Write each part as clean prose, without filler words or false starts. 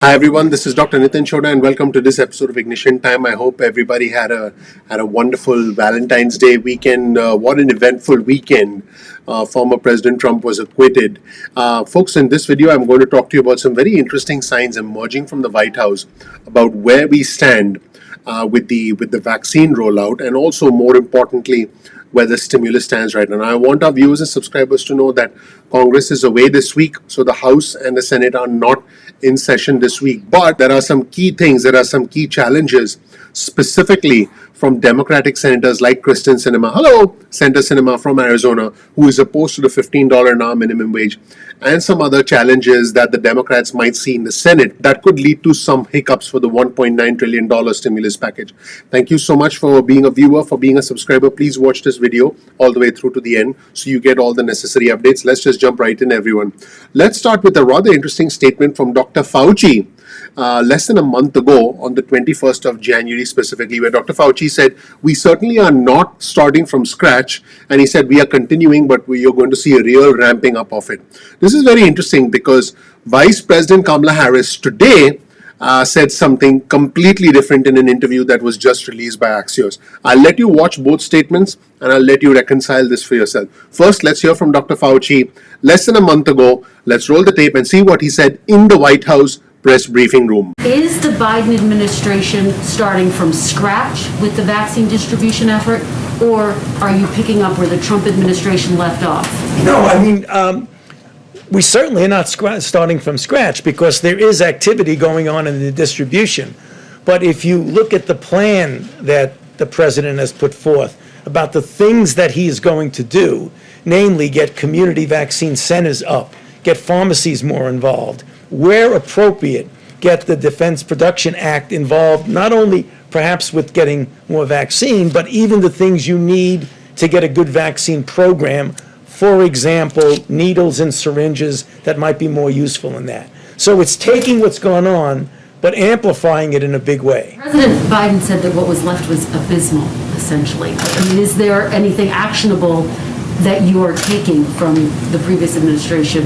Hi everyone, this is Dr. Nitin Chhoda and welcome to this episode of Ignition Time. I hope everybody had a wonderful Valentine's Day weekend. What an eventful weekend. Former President Trump was acquitted. Folks, in this video I'm going to talk to you about some very interesting signs emerging from the White House about where we stand with the vaccine rollout, and also more importantly where the stimulus stands right now. I want our viewers and subscribers to know that Congress is away this week, so the House and the Senate are not in session this week. But there are some key things, there are some key challenges, specifically from Democratic senators like Kristen Sinema, hello, Senator Sinema from Arizona, who is opposed to the $15 an hour minimum wage, and some other challenges that the Democrats might see in the Senate that could lead to some hiccups for the $1.9 trillion stimulus package. Thank you so much for being a viewer, for being a subscriber. Please watch this video all the way through to the end so you get all the necessary updates. Let's just jump right in, everyone. Let's start with a rather interesting statement from Dr. Fauci less than a month ago, on the 21st of January specifically, where Dr. Fauci said, we certainly are not starting from scratch, and he said we are continuing, but you're going to see a real ramping up of it. This is very interesting because Vice President Kamala Harris today said something completely different in an interview that was just released by Axios. I'll let you watch both statements and I'll let you reconcile this for yourself. First, let's hear from Dr. Fauci less than a month ago. Let's roll the tape and see what he said in the White House press briefing room. Is the Biden administration starting from scratch with the vaccine distribution effort, or are you picking up where the Trump administration left off? No, we certainly are not starting from scratch because there is activity going on in the distribution. But if you look at the plan that the president has put forth about the things that he is going to do, namely get community vaccine centers up, get pharmacies more involved, where appropriate, get the Defense Production Act involved, not only perhaps with getting more vaccine, but even the things you need to get a good vaccine program. For example, needles and syringes that might be more useful in that. So it's taking what's gone on, but amplifying it in a big way. President Biden said that what was left was abysmal, essentially. I mean, is there anything actionable that you are taking from the previous administration?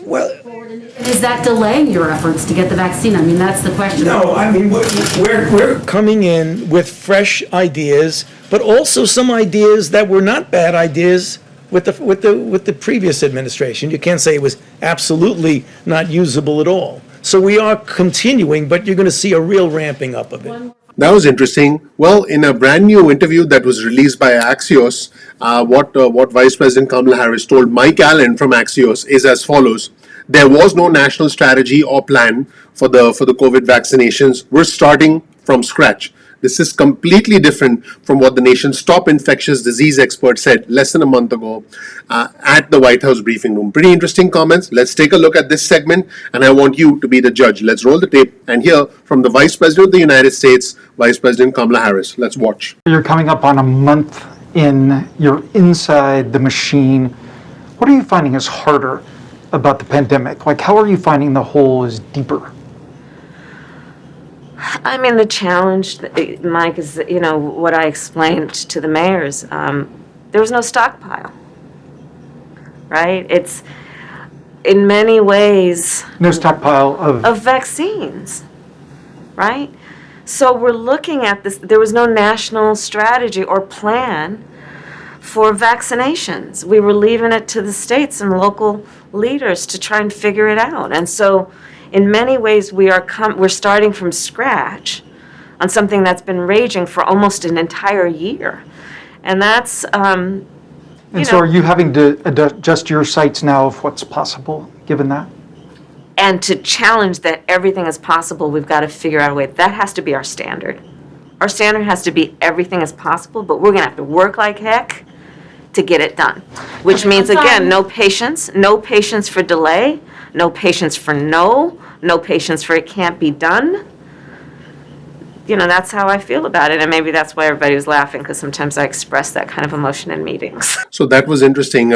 Well, is that delaying your efforts to get the vaccine? I mean, that's the question. No, I mean, we're coming in with fresh ideas, but also some ideas that were not bad ideas with the previous administration. You can't say it was absolutely not usable at all. So we are continuing, but you're going to see a real ramping up of it. That was interesting. Well, in a brand new interview that was released by Axios, what Vice President Kamala Harris told Mike Allen from Axios is as follows. There was no national strategy or plan for the COVID vaccinations. We're starting from scratch. This is completely different from what the nation's top infectious disease expert said less than a month ago at the White House briefing room. Pretty interesting comments. Let's take a look at this segment, and I want you to be the judge. Let's roll the tape and hear from the Vice President of the United States, Vice President Kamala Harris. Let's watch. You're coming up on a month in, you're inside the machine. What are you finding is harder about the pandemic? Like, how are you finding the hole is deeper? I mean, the challenge, Mike, is, what I explained to the mayors. There was no stockpile, right? It's, in many ways... No stockpile of vaccines, right? So we're looking at this. There was no national strategy or plan for vaccinations. We were leaving it to the states and local leaders to try and figure it out. And so in many ways we're starting from scratch on something that's been raging for almost an entire year. And that's And so are you having to adjust your sights now of what's possible given that? And to challenge that everything is possible, we've got to figure out a way. That has to be our standard. Our standard has to be everything is possible, but we're going to have to work like heck to get it done. Which means, again, no patience for delay, no patience for no patience for it can't be done. That's how I feel about it, and maybe that's why everybody was laughing, because sometimes I express that kind of emotion in meetings. So that was interesting.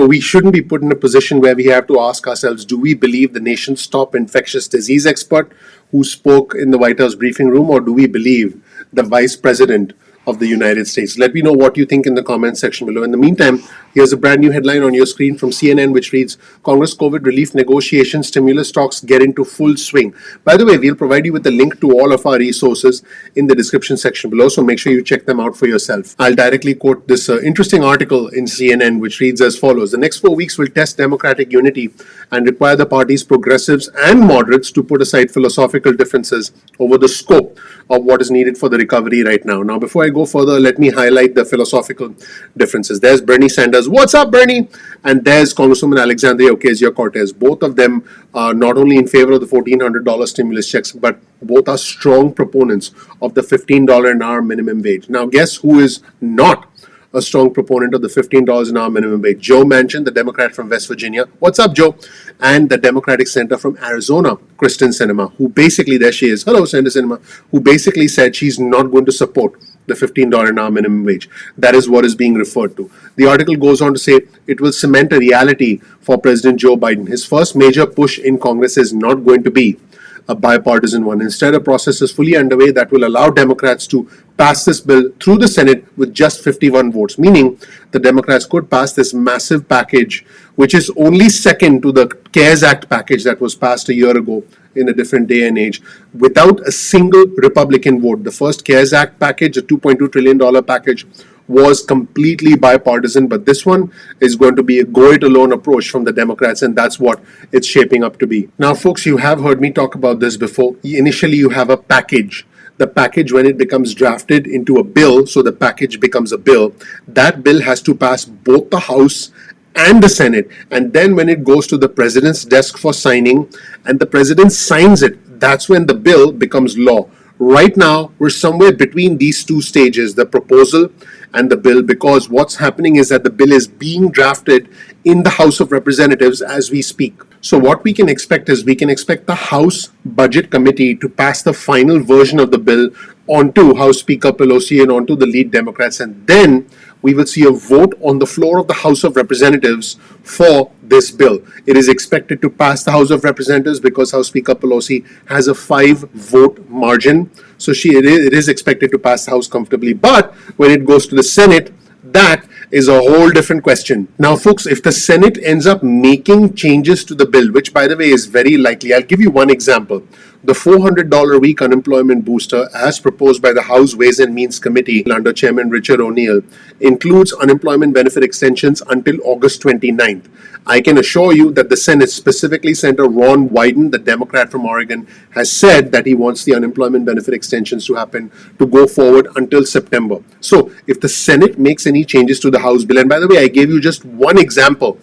We shouldn't be put in a position where we have to ask ourselves, do we believe the nation's top infectious disease expert who spoke in the White House briefing room, or do we believe the Vice President of the United States. Let me know what you think in the comments section below. In the meantime, here's a brand new headline on your screen from CNN, which reads, Congress COVID relief negotiations, stimulus talks get into full swing. By the way, we'll provide you with a link to all of our resources in the description section below, so make sure you check them out for yourself. I'll directly quote this interesting article in CNN, which reads as follows. The next 4 weeks will test Democratic unity and require the party's progressives and moderates to put aside philosophical differences over the scope of what is needed for the recovery right now. Now, before I go further, let me highlight the philosophical differences. There's Bernie Sanders. What's up, Bernie? And there's Congresswoman Alexandria Ocasio-Cortez. Both of them are not only in favor of the $1,400 stimulus checks, but both are strong proponents of the $15 an hour minimum wage. Now, guess who is not a strong proponent of the $15 an hour minimum wage? Joe Manchin, the Democrat from West Virginia. What's up, Joe? And the Democratic Senator from Arizona, Kristen Sinema, who basically, there she is, hello, Senator Sinema, who basically said she's not going to support the $15 an hour minimum wage. That is what is being referred to. The article goes on to say it will cement a reality for President Joe Biden. His first major push in Congress is not going to be a bipartisan one. Instead, a process is fully underway that will allow Democrats to pass this bill through the Senate with just 51 votes, meaning the Democrats could pass this massive package, which is only second to the CARES Act package that was passed a year ago in a different day and age, without a single Republican vote. The first CARES Act package, a $2.2 trillion package, was completely bipartisan, but this one is going to be a go-it-alone approach from the Democrats, and that's what it's shaping up to be. Now, folks, you have heard me talk about this before. Initially, you have a package. The package, when it becomes drafted into a bill, so the package becomes a bill, that bill has to pass both the House and the Senate. And then when it goes to the president's desk for signing, and the president signs it, that's when the bill becomes law. Right now, we're somewhere between these two stages, the proposal and the bill, because what's happening is that the bill is being drafted in the House of Representatives as we speak. So what we can expect is we can expect the House Budget Committee to pass the final version of the bill onto House Speaker Pelosi and onto the lead Democrats, and then we will see a vote on the floor of the House of Representatives for this bill. It is expected to pass the House of Representatives because House Speaker Pelosi has a 5-vote margin. So it is expected to pass the House comfortably. But when it goes to the Senate, that is a whole different question. Now, folks, if the Senate ends up making changes to the bill, which, by the way, is very likely, I'll give you one example. The $400 a week unemployment booster, as proposed by the House Ways and Means Committee under Chairman Richard O'Neill, includes unemployment benefit extensions until August 29th. I can assure you that the Senate, specifically Senator Ron Wyden, the Democrat from Oregon, has said that he wants the unemployment benefit extensions to happen to go forward until September. So if the Senate makes any changes to the House bill, and by the way, I gave you just one example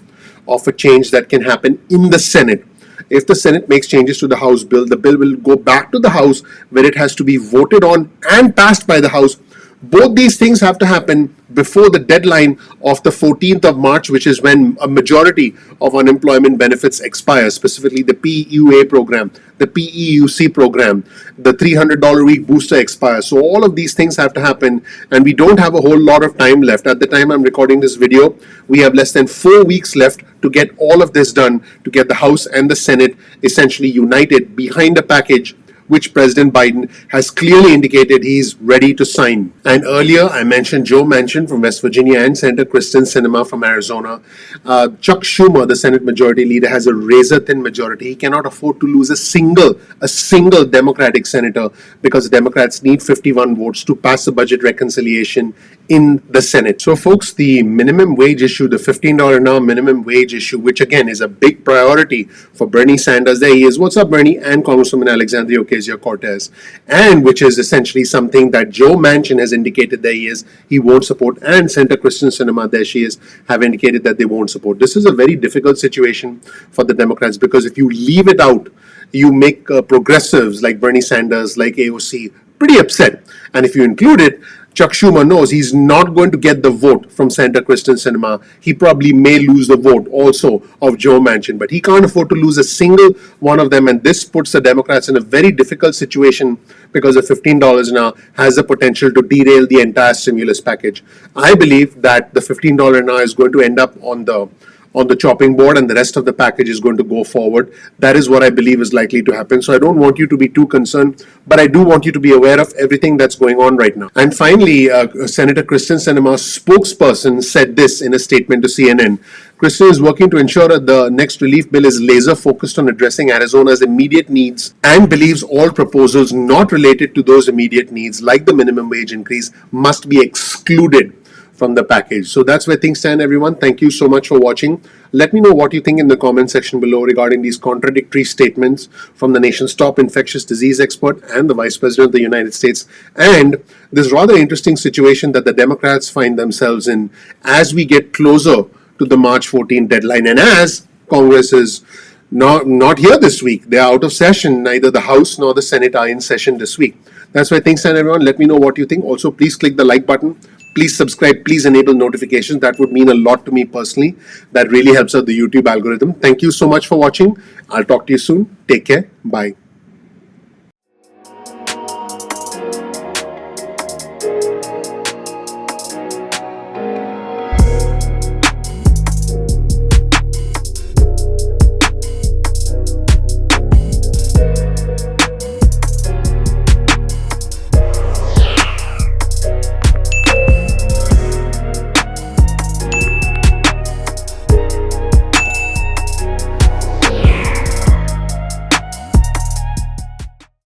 of a change that can happen in the Senate. If the Senate makes changes to the House bill, the bill will go back to the House where it has to be voted on and passed by the House. Both these things have to happen before the deadline of the 14th of March, which is when a majority of unemployment benefits expire, specifically the PEUA program, the PEUC program, the $300 a week booster expires. So all of these things have to happen, and we don't have a whole lot of time left. At the time I'm recording this video, we have less than 4 weeks left to get all of this done, to get the House and the Senate essentially united behind a package which President Biden has clearly indicated he's ready to sign. And earlier, I mentioned Joe Manchin from West Virginia and Senator Kristen Sinema from Arizona. Chuck Schumer, the Senate Majority Leader, has a razor-thin majority. He cannot afford to lose a single Democratic senator because the Democrats need 51 votes to pass the budget reconciliation in the Senate. So, folks, the minimum wage issue, the $15 an hour minimum wage issue, which again is a big priority for Bernie Sanders. There he is. What's up, Bernie? And Congresswoman Alexandria Ocasio-Cortez, and which is essentially something that Joe Manchin has indicated that he won't support, and Senator Kristen Sinema, there she is, have indicated that they won't support. This is a very difficult situation for the Democrats because if you leave it out, you make progressives like Bernie Sanders, like AOC, pretty upset. And if you include it, Chuck Schumer knows he's not going to get the vote from Senator Kristen Sinema. He probably may lose the vote also of Joe Manchin, but he can't afford to lose a single one of them, and this puts the Democrats in a very difficult situation because the $15 an hour has the potential to derail the entire stimulus package. I believe that the $15 an hour is going to end up on on the chopping board and the rest of the package is going to go forward. That is what I believe is likely to happen. So I don't want you to be too concerned, but I do want you to be aware of everything that's going on right now. And finally, Senator Kristen Sinema's spokesperson said this in a statement to CNN. Kristen is working to ensure that the next relief bill is laser focused on addressing Arizona's immediate needs and believes all proposals not related to those immediate needs, like the minimum wage increase, must be excluded from the package. So that's where things stand, everyone. Thank you so much for watching. Let me know what you think in the comment section below regarding these contradictory statements from the nation's top infectious disease expert and the Vice President of the United States, and this rather interesting situation that the Democrats find themselves in as we get closer to the March 14 deadline, and as Congress is not here this week. They are out of session. Neither the House nor the Senate are in session this week. That's why things stand, everyone. Let me know what you think. Also, please click the like button. Please subscribe. Please enable notifications. That would mean a lot to me personally. That really helps out the YouTube algorithm. Thank you so much for watching. I'll talk to you soon. Take care. Bye.